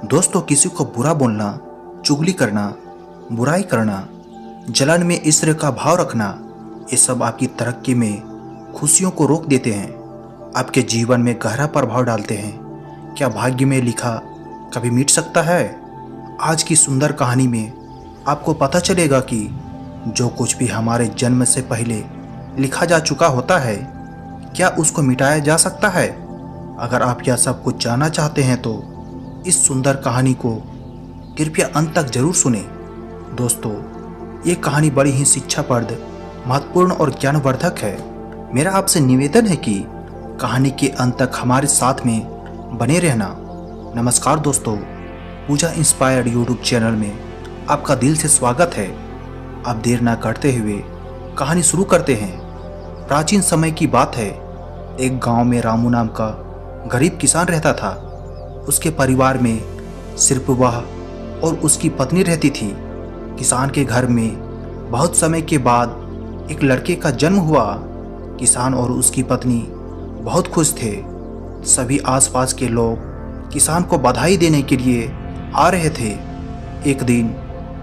दोस्तों, किसी को बुरा बोलना, चुगली करना, बुराई करना, जलन में ईर्ष्या का भाव रखना, ये सब आपकी तरक्की में खुशियों को रोक देते हैं, आपके जीवन में गहरा प्रभाव डालते हैं। क्या भाग्य में लिखा कभी मिट सकता है? आज की सुंदर कहानी में आपको पता चलेगा कि जो कुछ भी हमारे जन्म से पहले लिखा जा चुका होता है, क्या उसको मिटाया जा सकता है? अगर आप यह सब कुछ जानना चाहते हैं तो इस सुंदर कहानी को कृपया अंत तक जरूर सुने। दोस्तों, ये कहानी बड़ी ही शिक्षाप्रद, महत्वपूर्ण और ज्ञानवर्धक है। मेरा आपसे निवेदन है कि कहानी के अंत तक हमारे साथ में बने रहना। नमस्कार दोस्तों, पूजा इंस्पायर्ड यूट्यूब चैनल में आपका दिल से स्वागत है। अब देर ना करते हुए कहानी शुरू करते हैं। प्राचीन समय की बात है। एक गांव में रामू नाम का गरीब किसान रहता था। उसके परिवार में सिर्फ वह और उसकी पत्नी रहती थी। किसान के घर में बहुत समय के बाद एक लड़के का जन्म हुआ। किसान और उसकी पत्नी बहुत खुश थे। सभी आसपास के लोग किसान को बधाई देने के लिए आ रहे थे। एक दिन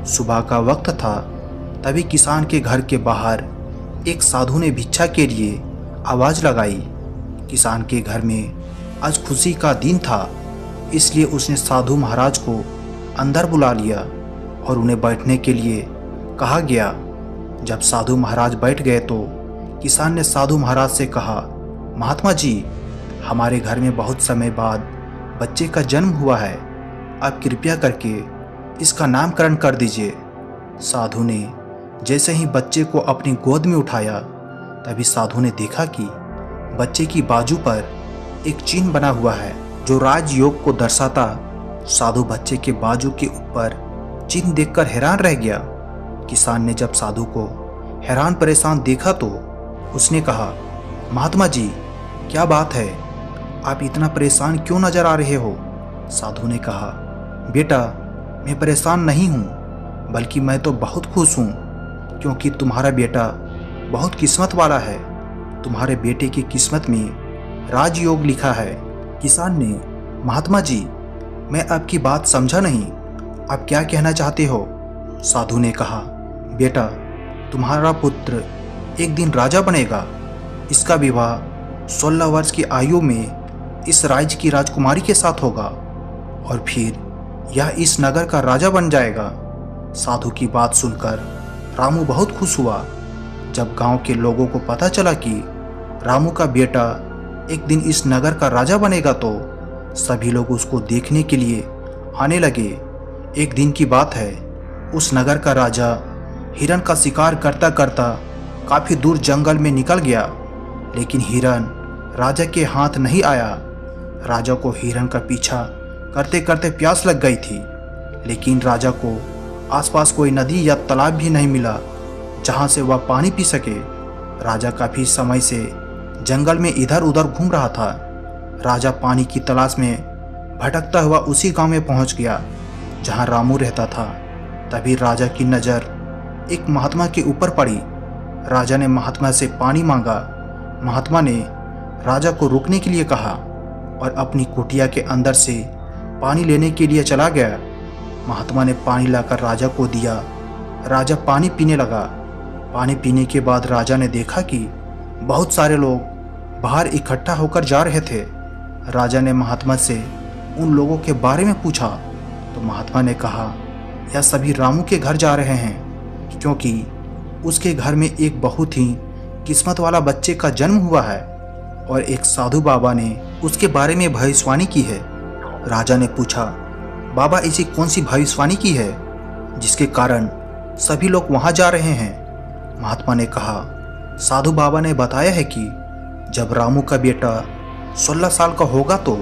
सुबह का वक्त था। तभी किसान के घर के बाहर एक साधु ने भिक्षा के लिए आवाज लगाई। किसान के घर में आज खुशी का दिन था, इसलिए उसने साधु महाराज को अंदर बुला लिया और उन्हें बैठने के लिए कहा गया। जब साधु महाराज बैठ गए तो किसान ने साधु महाराज से कहा, महात्मा जी, हमारे घर में बहुत समय बाद बच्चे का जन्म हुआ है। आप कृपया करके इसका नामकरण कर दीजिए। साधु ने जैसे ही बच्चे को अपनी गोद में उठाया, तभी साधु ने देखा कि बच्चे की बाजू पर एक चिन्ह बना हुआ है जो राजयोग को दर्शाता। साधु बच्चे के बाजू के ऊपर चिन्ह देखकर हैरान रह गया। किसान ने जब साधु को हैरान परेशान देखा तो उसने कहा, महात्मा जी, क्या बात है? आप इतना परेशान क्यों नजर आ रहे हो? साधु ने कहा, बेटा, मैं परेशान नहीं हूँ, बल्कि मैं तो बहुत खुश हूँ, क्योंकि तुम्हारा बेटा बहुत किस्मत वाला है। तुम्हारे बेटे की किस्मत में राजयोग लिखा है। किसान ने, महात्मा जी, मैं आपकी बात समझा नहीं, आप क्या कहना चाहते हो? साधु ने कहा, बेटा, तुम्हारा पुत्र एक दिन राजा बनेगा। इसका विवाह 16 वर्ष की आयु में इस राज्य की राजकुमारी के साथ होगा और फिर यह इस नगर का राजा बन जाएगा। साधु की बात सुनकर रामू बहुत खुश हुआ। जब गांव के लोगों को पता चला कि रामू का बेटा एक दिन इस नगर का राजा बनेगा तो सभी लोग उसको देखने के लिए आने लगे। एक दिन की बात है। उस नगर का राजा हिरन का शिकार करता करता काफी दूर जंगल में निकल गया, लेकिन हिरन राजा के हाथ नहीं आया। राजा को हिरन का पीछा करते करते प्यास लग गई थी, लेकिन राजा को आसपास कोई नदी या तालाब भी नहीं मिला जहां से वह पानी पी सके। राजा काफी समय से जंगल में इधर उधर घूम रहा था। राजा पानी की तलाश में भटकता हुआ उसी गांव में पहुंच गया जहां रामू रहता था। तभी राजा की नज़र एक महात्मा के ऊपर पड़ी। राजा ने महात्मा से पानी मांगा। महात्मा ने राजा को रुकने के लिए कहा और अपनी कुटिया के अंदर से पानी लेने के लिए चला गया। महात्मा ने पानी लाकर राजा को दिया। राजा पानी पीने लगा। पानी पीने के बाद राजा ने देखा कि बहुत सारे लोग बाहर इकट्ठा होकर जा रहे थे। राजा ने महात्मा से उन लोगों के बारे में पूछा तो महात्मा ने कहा, यह सभी रामू के घर जा रहे हैं, क्योंकि उसके घर में एक बहुत ही किस्मत वाला बच्चे का जन्म हुआ है और एक साधु बाबा ने उसके बारे में भविष्यवाणी की है। राजा ने पूछा, बाबा, ऐसी कौन सी भविष्यवाणी की है जिसके कारण सभी लोग वहां जा रहे हैं? महात्मा ने कहा, साधु बाबा ने बताया है कि जब रामू का बेटा 16 साल का होगा तो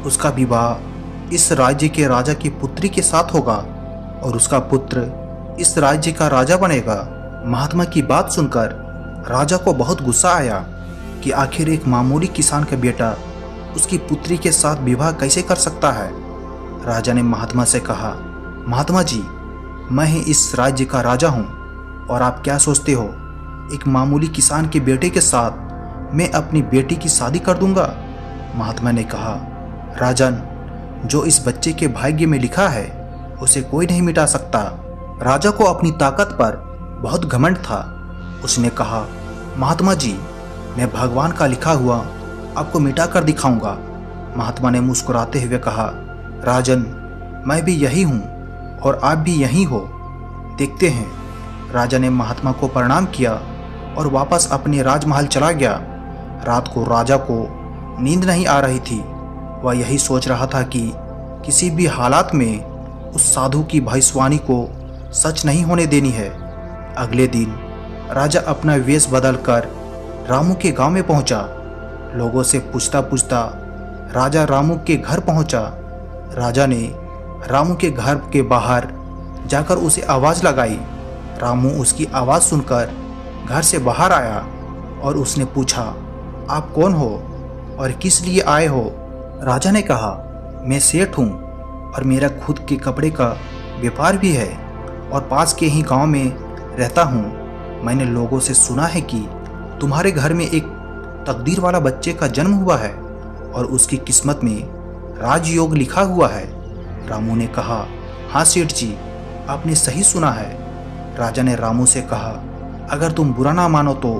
उसका विवाह इस राज्य के राजा की पुत्री के साथ होगा और उसका पुत्र इस राज्य का राजा बनेगा। महात्मा की बात सुनकर राजा को बहुत गुस्सा आया कि आखिर एक मामूली किसान का बेटा उसकी पुत्री के साथ विवाह कैसे कर सकता है। राजा ने महात्मा से कहा, महात्मा जी, मैं ही इस राज्य का राजा हूँ और आप क्या सोचते हो, एक मामूली किसान के बेटे के साथ मैं अपनी बेटी की शादी कर दूंगा? महात्मा ने कहा, राजन, जो इस बच्चे के भाग्य में लिखा है उसे कोई नहीं मिटा सकता। राजा को अपनी ताकत पर बहुत घमंड था। उसने कहा, महात्मा जी, मैं भगवान का लिखा हुआ आपको मिटा कर दिखाऊंगा। महात्मा ने मुस्कुराते हुए कहा, राजन, मैं भी यही हूँ और आप भी यही हो, देखते हैं। राजा ने महात्मा को प्रणाम किया और वापस अपने राजमहल चला गया। रात को राजा को नींद नहीं आ रही थी। वह यही सोच रहा था कि किसी भी हालात में उस साधु की भविष्यवाणी को सच नहीं होने देनी है। अगले दिन राजा अपना वेश बदलकर रामू के गांव में पहुंचा। लोगों से पूछता पूछता राजा रामू के घर पहुंचा। राजा ने रामू के घर के बाहर जाकर उसे आवाज़ लगाई। रामू उसकी आवाज़ सुनकर घर से बाहर आया और उसने पूछा, आप कौन हो और किस लिए आए हो? राजा ने कहा, मैं सेठ हूँ और मेरा खुद के कपड़े का व्यापार भी है और पास के ही गांव में रहता हूँ। मैंने लोगों से सुना है कि तुम्हारे घर में एक तकदीर वाला बच्चे का जन्म हुआ है और उसकी किस्मत में राजयोग लिखा हुआ है। रामू ने कहा, हाँ सेठ जी, आपने सही सुना है। राजा ने रामू से कहा, अगर तुम बुरा ना मानो तो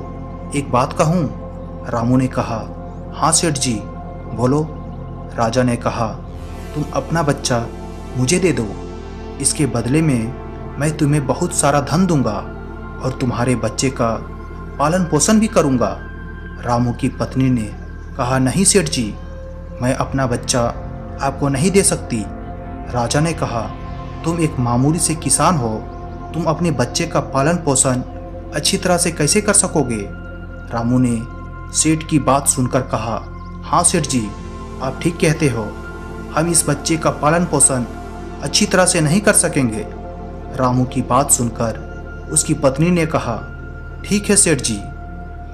एक बात कहूँ? रामू ने कहा, हाँ सेठ जी, बोलो। राजा ने कहा, तुम अपना बच्चा मुझे दे दो। इसके बदले में मैं तुम्हें बहुत सारा धन दूंगा और तुम्हारे बच्चे का पालन पोषण भी करूंगा। रामू की पत्नी ने कहा, नहीं सेठ जी, मैं अपना बच्चा आपको नहीं दे सकती। राजा ने कहा, तुम एक मामूली से किसान हो, तुम अपने बच्चे का पालन पोषण अच्छी तरह से कैसे कर सकोगे? रामू ने सेठ की बात सुनकर कहा, हाँ सेठ जी, आप ठीक कहते हो, हम इस बच्चे का पालन पोषण अच्छी तरह से नहीं कर सकेंगे। रामू की बात सुनकर उसकी पत्नी ने कहा, ठीक है सेठ जी,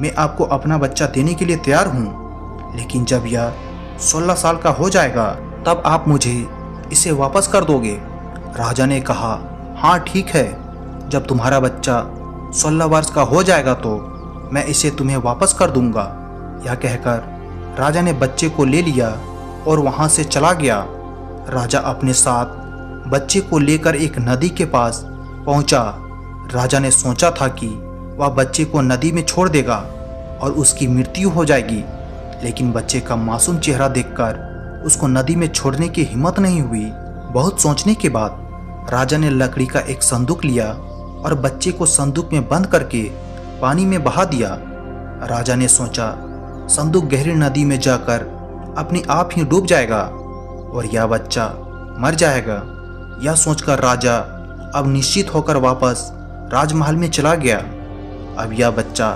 मैं आपको अपना बच्चा देने के लिए तैयार हूँ, लेकिन जब यह 16 साल का हो जाएगा तब आप मुझे इसे वापस कर दोगे। राजा ने कहा, हाँ ठीक है, जब तुम्हारा बच्चा 16 वर्ष का हो जाएगा तो मैं इसे तुम्हें वापस कर दूंगा। यह कहकर राजा ने बच्चे को ले लिया और वहाँ से चला गया। राजा अपने साथ बच्चे को लेकर एक नदी के पास पहुँचा। राजा ने सोचा था कि वह बच्चे को नदी में छोड़ देगा और उसकी मृत्यु हो जाएगी, लेकिन बच्चे का मासूम चेहरा देखकर उसको नदी में छोड़ने की हिम्मत नहीं हुई। बहुत सोचने के बाद राजा ने लकड़ी का एक संदूक लिया और बच्चे को संदूक में बंद करके पानी में बहा दिया। राजा ने सोचा, संदूक गहरी नदी में जाकर अपने आप ही डूब जाएगा और यह बच्चा मर जाएगा। यह सोचकर राजा अब निश्चित होकर वापस राजमहल में चला गया। अब यह बच्चा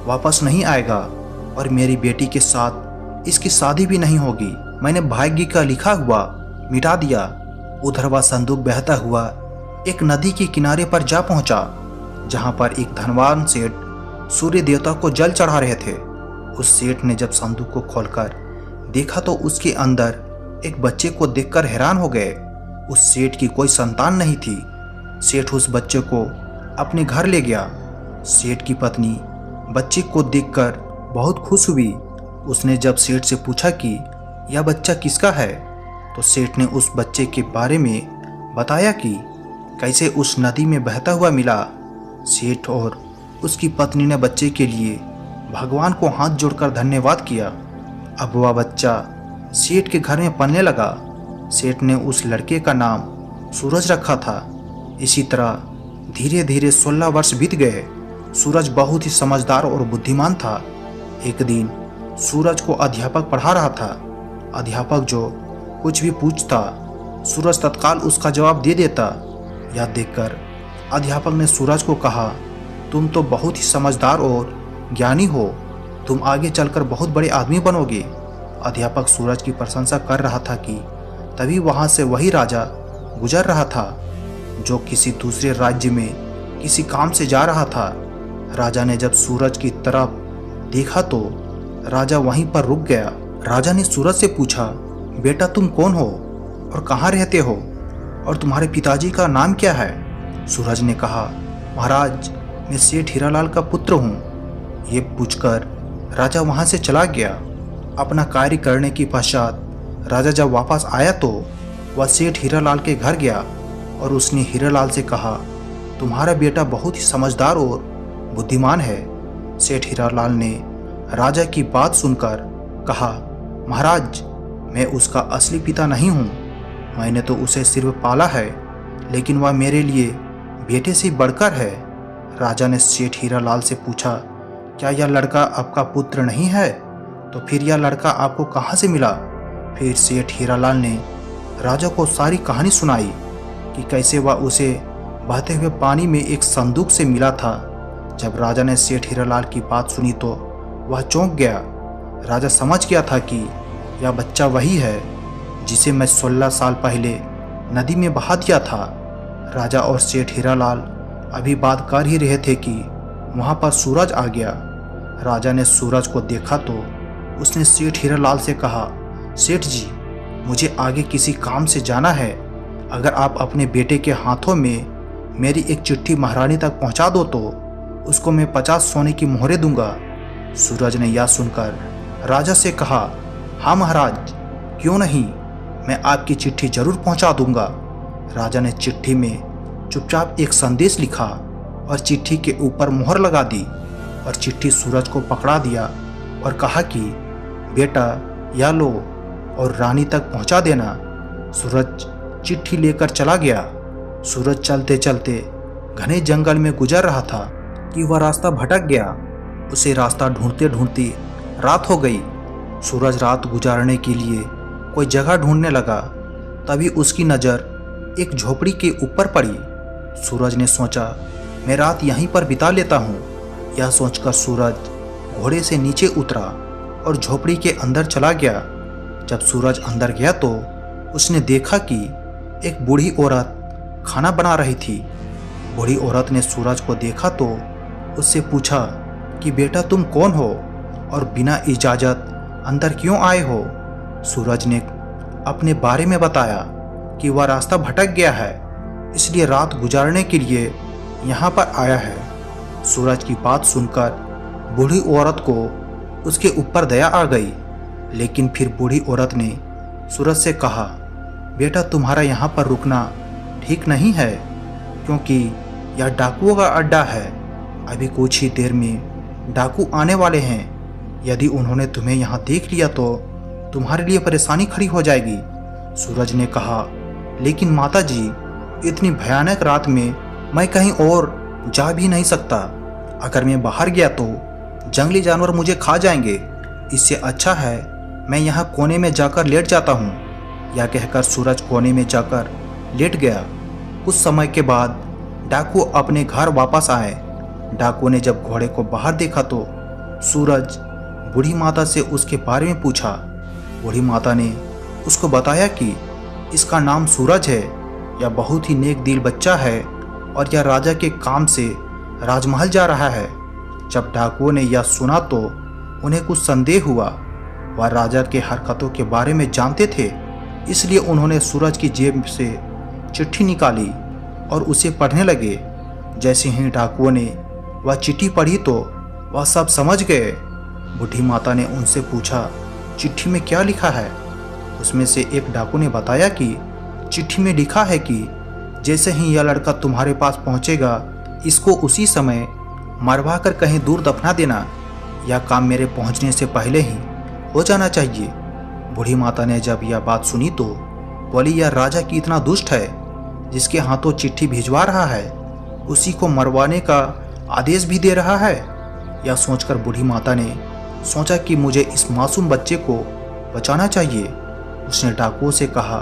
वापस नहीं आएगा और मेरी बेटी के साथ इसकी शादी भी नहीं होगी। मैंने भाग्य का लिखा हुआ मिटा दिया। उधर वह संदूक बहता हुआ एक नदी के किनारे पर जा पहुंचा, जहां पर एक धनवान सेठ सूर्य देवता को जल चढ़ा रहे थे। उस सेठ ने जब संदूक को खोलकर देखा तो उसके अंदर एक बच्चे को देखकर हैरान हो गए। उस सेठ की कोई संतान नहीं थी। सेठ उस बच्चे को अपने घर ले गया। सेठ की पत्नी बच्चे को देखकर बहुत खुश हुई। उसने जब सेठ से पूछा कि यह बच्चा किसका है, तो सेठ ने उस बच्चे के बारे में बताया कि कैसे उस नदी में बहता हुआ मिला। सेठ और उसकी पत्नी ने बच्चे के लिए भगवान को हाथ जोड़कर धन्यवाद किया। अब वह बच्चा सेठ के घर में पलने लगा। सेठ ने उस लड़के का नाम सूरज रखा था। इसी तरह धीरे धीरे 16 वर्ष बीत गए। सूरज बहुत ही समझदार और बुद्धिमान था। एक दिन सूरज को अध्यापक पढ़ा रहा था। अध्यापक जो कुछ भी पूछता, सूरज तत्काल उसका जवाब दे देता। यह देखकर अध्यापक ने सूरज को कहा, तुम तो बहुत ही समझदार और ज्ञानी हो, तुम आगे चलकर बहुत बड़े आदमी बनोगे। अध्यापक सूरज की प्रशंसा कर रहा था कि तभी वहाँ से वही राजा गुजर रहा था जो किसी दूसरे राज्य में किसी काम से जा रहा था। राजा ने जब सूरज की तरफ देखा तो राजा वहीं पर रुक गया। राजा ने सूरज से पूछा, बेटा तुम कौन हो और कहाँ रहते हो और तुम्हारे पिताजी का नाम क्या है? सूरज ने कहा, महाराज मैं सेठ हीरालाल का पुत्र हूँ। ये पूछकर राजा वहाँ से चला गया। अपना कार्य करने के पश्चात राजा जब वापस आया तो वह सेठ हीरालाल के घर गया और उसने हीरालाल से कहा, तुम्हारा बेटा बहुत ही समझदार और बुद्धिमान है। सेठ हीरालाल ने राजा की बात सुनकर कहा, महाराज, मैं उसका असली पिता नहीं हूँ। मैंने तो उसे सिर्फ पाला है, लेकिन वह मेरे लिए बेटे से बढ़कर है। राजा ने सेठ हीरालाल से पूछा, क्या यह लड़का आपका पुत्र नहीं है? तो फिर यह लड़का आपको कहाँ से मिला? फिर सेठ हीरालाल ने राजा को सारी कहानी सुनाई कि कैसे वह उसे बहते हुए पानी में एक संदूक से मिला था। जब राजा ने सेठ हीरालाल की बात सुनी तो वह चौंक गया। राजा समझ गया था कि यह बच्चा वही है जिसे मैं 16 साल पहले नदी में बहा दिया था। राजा और सेठ हीरालाल अभी बात कर ही रहे थे कि वहाँ पर सूरज आ गया। राजा ने सूरज को देखा तो उसने सेठ हीरालाल से कहा, सेठ जी, मुझे आगे किसी काम से जाना है। अगर आप अपने बेटे के हाथों में मेरी एक चिट्ठी महारानी तक पहुँचा दो तो उसको मैं 50 सोने की मोहरें दूंगा। सूरज ने यह सुनकर राजा से कहा, हाँ महाराज, क्यों नहीं, मैं आपकी चिट्ठी जरूर पहुंचा दूंगा। राजा ने चिट्ठी में चुपचाप एक संदेश लिखा और चिट्ठी के ऊपर मोहर लगा दी और चिट्ठी सूरज को पकड़ा दिया और कहा कि बेटा या लो और रानी तक पहुंचा देना। सूरज चिट्ठी लेकर चला गया। सूरज चलते चलते घने जंगल में गुजर रहा था कि वह रास्ता भटक गया। उसे रास्ता ढूंढते ढूंढते रात हो गई। सूरज रात गुजारने के लिए कोई जगह ढूंढने लगा। तभी उसकी नज़र एक झोपड़ी के ऊपर पड़ी। सूरज ने सोचा, मैं रात यहीं पर बिता लेता हूँ। यह सोचकर सूरज घोड़े से नीचे उतरा और झोपड़ी के अंदर चला गया। जब सूरज अंदर गया तो उसने देखा कि एक बूढ़ी औरत खाना बना रही थी। बूढ़ी औरत ने सूरज को देखा तो उससे पूछा कि बेटा, तुम कौन हो और बिना इजाज़त अंदर क्यों आए हो? सूरज ने अपने बारे में बताया कि वह रास्ता भटक गया है, इसलिए रात गुजारने के लिए यहाँ पर आया है। सूरज की बात सुनकर बूढ़ी औरत को उसके ऊपर दया आ गई, लेकिन फिर बूढ़ी औरत ने सूरज से कहा, बेटा, तुम्हारा यहाँ पर रुकना ठीक नहीं है, क्योंकि यह डाकुओं का अड्डा है। अभी कुछ ही देर में डाकू आने वाले हैं। यदि उन्होंने तुम्हें यहाँ देख लिया तो तुम्हारे लिए परेशानी खड़ी हो जाएगी। सूरज ने कहा, लेकिन माता जी, इतनी भयानक रात में मैं कहीं और जा भी नहीं सकता। अगर मैं बाहर गया तो जंगली जानवर मुझे खा जाएंगे। इससे अच्छा है मैं यहाँ कोने में जाकर लेट जाता हूँ। यह कहकर सूरज कोने में जाकर लेट गया। कुछ समय के बाद डाकू अपने घर वापस आए। डाकू ने जब घोड़े को बाहर देखा तो सूरज बूढ़ी माता से उसके बारे में पूछा। बूढ़ी माता ने उसको बताया कि इसका नाम सूरज है, यह बहुत ही नेक दिल बच्चा है और यह राजा के काम से राजमहल जा रहा है। जब डाकुओं ने यह सुना तो उन्हें कुछ संदेह हुआ। वह राजा के हरकतों के बारे में जानते थे, इसलिए उन्होंने सूरज की जेब से चिट्ठी निकाली और उसे पढ़ने लगे। जैसे ही डाकुओं ने वह चिट्ठी पढ़ी तो वह सब समझ गए। बूढ़ी माता ने उनसे पूछा, चिट्ठी में क्या लिखा है? उसमें से एक डाकू ने बताया कि चिट्ठी में लिखा है कि जैसे ही यह लड़का तुम्हारे पास पहुंचेगा, इसको उसी समय मरवा कर कहीं दूर दफना देना। यह काम मेरे पहुंचने से पहले ही हो जाना चाहिए। बूढ़ी माता ने जब यह बात सुनी तो बोली, यह राजा की इतना दुष्ट है, जिसके हाथों चिट्ठी भिजवा रहा है, उसी को मरवाने का आदेश भी दे रहा है। यह सोचकर बूढ़ी माता ने सोचा कि मुझे इस मासूम बच्चे को बचाना चाहिए। उसने डाकुओं से कहा।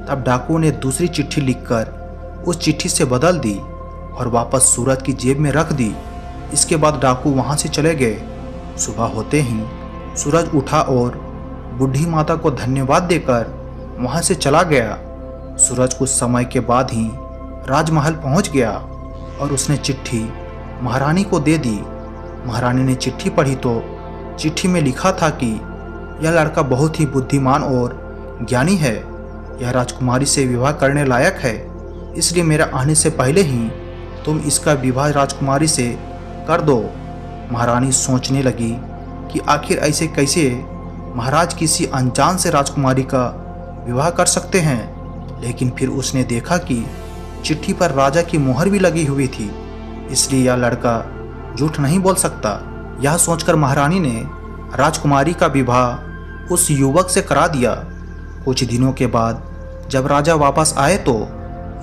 तब डाकुओं ने दूसरी चिट्ठी लिखकर उस चिट्ठी से बदल दी और वापस सूरज की जेब में रख दी। इसके बाद डाकू वहां से चले गए। सुबह होते ही सूरज उठा और बूढ़ी माता को धन्यवाद देकर वहां से चला गया। सूरज कुछ समय के बाद ही राजमहल पहुंच गया और उसने चिट्ठी महारानी को दे दी। महारानी ने चिट्ठी पढ़ी तो चिट्ठी में लिखा था कि यह लड़का बहुत ही बुद्धिमान और ज्ञानी है। यह राजकुमारी से विवाह करने लायक है, इसलिए मेरा आने से पहले ही तुम इसका विवाह राजकुमारी से कर दो। महारानी सोचने लगी कि आखिर ऐसे कैसे महाराज किसी अनजान से राजकुमारी का विवाह कर सकते हैं। लेकिन फिर उसने देखा कि चिट्ठी पर राजा की मुहर भी लगी हुई थी, इसलिए यह लड़का झूठ नहीं बोल सकता। यह सोचकर महारानी ने राजकुमारी का विवाह उस युवक से करा दिया। कुछ दिनों के बाद जब राजा वापस आए तो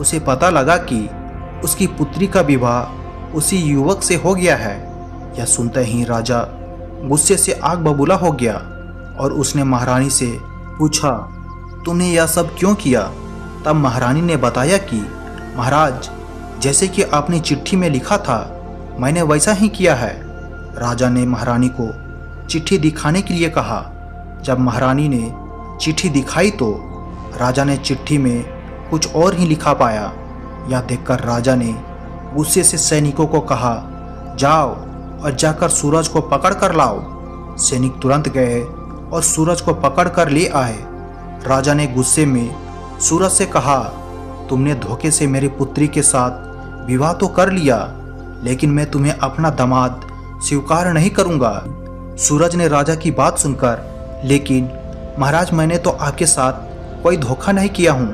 उसे पता लगा कि उसकी पुत्री का विवाह उसी युवक से हो गया है। यह सुनते ही राजा गुस्से से आग बबूला हो गया और उसने महारानी से पूछा, तुमने यह सब क्यों किया? तब महारानी ने बताया कि महाराज, जैसे कि आपने चिट्ठी में लिखा था मैंने वैसा ही किया है। राजा ने महारानी को चिट्ठी दिखाने के लिए कहा। जब महारानी ने चिट्ठी दिखाई तो राजा ने चिट्ठी में कुछ और ही लिखा पाया। यह देखकर राजा ने गुस्से से सैनिकों को कहा, जाओ और जाकर सूरज को पकड़ कर लाओ। सैनिक तुरंत गए और सूरज को पकड़ कर ले आए। राजा ने गुस्से में सूरज से कहा, तुमने धोखे से मेरी पुत्री के साथ विवाह तो कर लिया, लेकिन मैं तुम्हें अपना दामाद स्वीकार नहीं करूंगा। सूरज ने राजा की बात सुनकर, लेकिन महाराज मैंने तो आपके साथ कोई धोखा नहीं किया हूँ।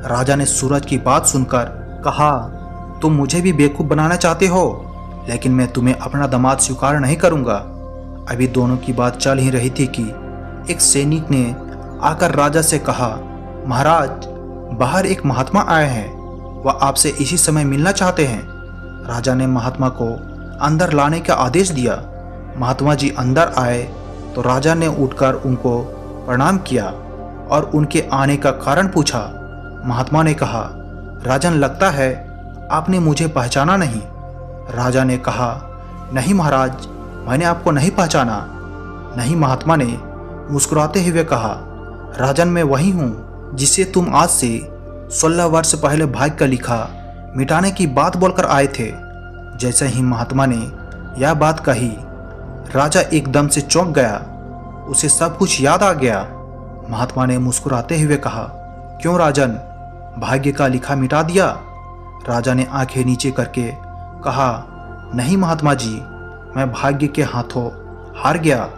राजा ने सूरज की बात सुनकर कहा, तुम मुझे भी बेवकूफ़ बनाना चाहते हो, लेकिन मैं तुम्हें अपना दामाद स्वीकार नहीं करूंगा। अभी दोनों की बात चल ही रही थी कि एक सैनिक ने आकर राजा से कहा, महाराज बाहर एक महात्मा आए हैं, वह आपसे इसी समय मिलना चाहते हैं। राजा ने महात्मा को अंदर लाने का आदेश दिया। महात्मा जी अंदर आए तो राजा ने उठकर उनको प्रणाम किया और उनके आने का कारण पूछा। महात्मा ने कहा, राजन लगता है आपने मुझे पहचाना नहीं। राजा ने कहा, नहीं महाराज, मैंने आपको नहीं पहचाना। नहीं, महात्मा ने मुस्कुराते हुए कहा, राजन मैं वही हूँ जिसे तुम आज से 16 वर्ष पहले भाग्य का लिखा मिटाने की बात बोलकर आए थे। जैसे ही महात्मा ने यह बात कही, राजा एकदम से चौंक गया। उसे सब कुछ याद आ गया। महात्मा ने मुस्कुराते हुए कहा, क्यों राजन, भाग्य का लिखा मिटा दिया? राजा ने आंखें नीचे करके कहा, नहीं महात्मा जी, मैं भाग्य के हाथों हार गया।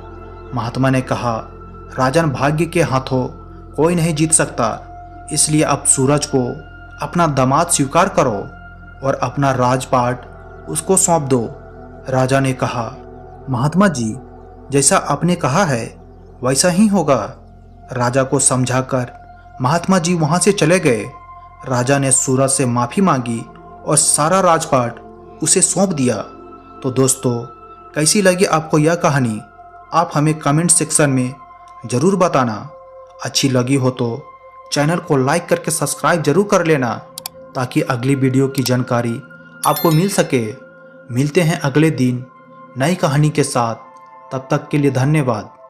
महात्मा ने कहा, राजन भाग्य के हाथों कोई नहीं जीत सकता, इसलिए अब सूरज को अपना दामाद स्वीकार करो और अपना राजपाट उसको सौंप दो। राजा ने कहा, महात्मा जी जैसा आपने कहा है वैसा ही होगा। राजा को समझाकर महात्मा जी वहां से चले गए। राजा ने सूरज से माफ़ी मांगी और सारा राजपाट उसे सौंप दिया। तो दोस्तों, कैसी लगी आपको यह कहानी? आप हमें कमेंट सेक्शन में ज़रूर बताना। अच्छी लगी हो तो चैनल को लाइक करके सब्सक्राइब जरूर कर लेना, ताकि अगली वीडियो की जानकारी आपको मिल सके। मिलते हैं अगले दिन नई कहानी के साथ, तब तक के लिए धन्यवाद।